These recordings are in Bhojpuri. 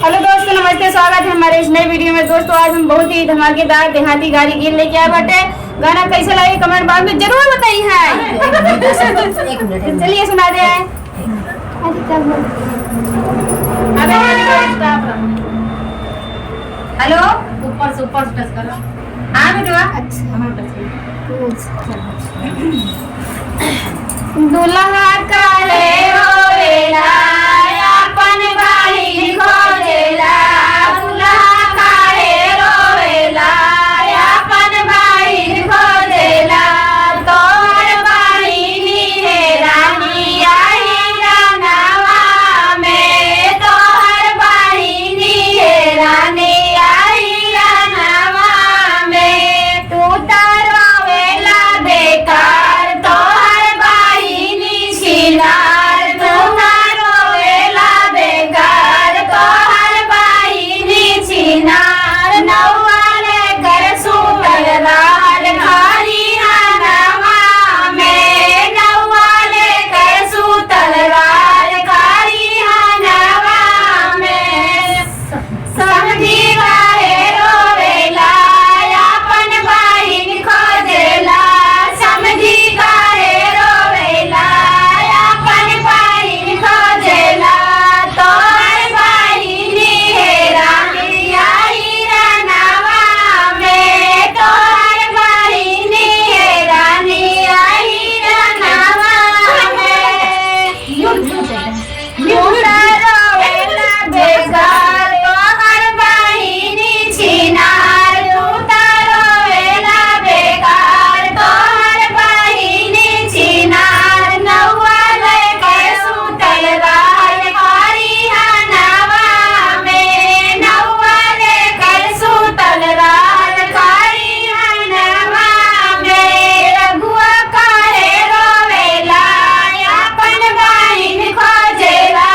हेलो दोस्तों, नमस्ते। स्वागत है हमारे इस नए वीडियो में। दोस्तों आज हम बहुत ही धमाकेदार देहाती गाड़ी गीत लेके आए बाटे। गाना कैसे लगे कमेंट बॉक्स में जरूर बताइए है। चलिए सुना दे। हेलो, ऊपर से टच करो। हाँ बेटा। अच्छा दुल्हा काहे होवेला अपन बाही खोजेला। दुल्हा काहे रोवेला अपन बाही खोजेला। तोहर बाही निहेरानी आई रानावा में। तोहर बाही निहेरानी आई रानावा में। तू तारोवेला बेकार तोहर बाही निशिनार। तू तारोवेला बेकार तोहर बाही निशिनार। नौवाले कर सुतल राल खारी हनवा में। नौवाले कर सुतल राल खारी हनवा में। समझी काहे रोवेला अपन बहिन खोजेला। समझी काहे रोवेला अपन बहिन खोजेला। तोहर बहिन हेरानी आई रानावा में। तोहर बहिन हेरानी आई रानावा में। रोवेला बेकार तोहर बहिन छिनार। तू रोवेला बेकार तोहर बहिन छिनार। नौवा लेकर सुतल रहल खारी हनवा में। नौवा लेकर सुतल रहल खारी हनवा में। रघुआ काहे रोवेला अपन बहिन खोजेला।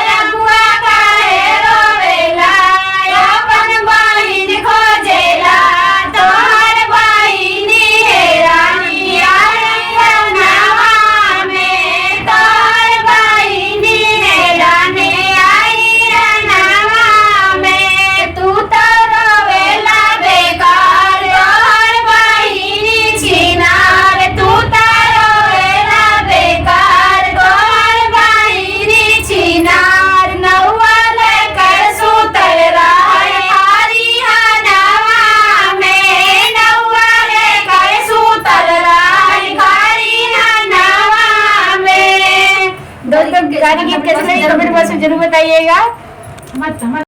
रघुआ काहे रोवेला अपन बहिन खोजेला। तोहर बहिन हेरानी आई रानावा में। तोहर बहिन हेरानी आई रानावा में। तू तो रोवेला बेकार तोहर बहिन छिनार। तू तो रोवेला बेकार तोहर बहिन छिनार। नौवा लेकर सुतल रहल खारी हनवा में। नौवा लेकर सुतल रहल खारी हनवा में। दोस्तों गाड़ी गीत कैसे लगे कमेंट बॉक्स में जरूर बताइएगा।